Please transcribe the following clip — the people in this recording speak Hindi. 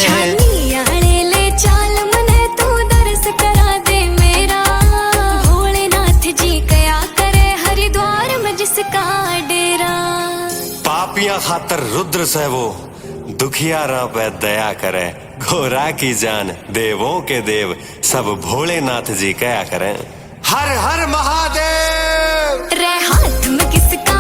छानी आले ले चाल मने तू दर्श करा दे मेरा। भोलेनाथ जी कया करे हरिद्वार में जिसका डेरा। पापियां खातर रुद्र से वो दुखियारा पे दया करे। घोरा की जान देवों के देव सब भोलेनाथ जी कया करें। हर हर महादेव। रे हाथ में किसका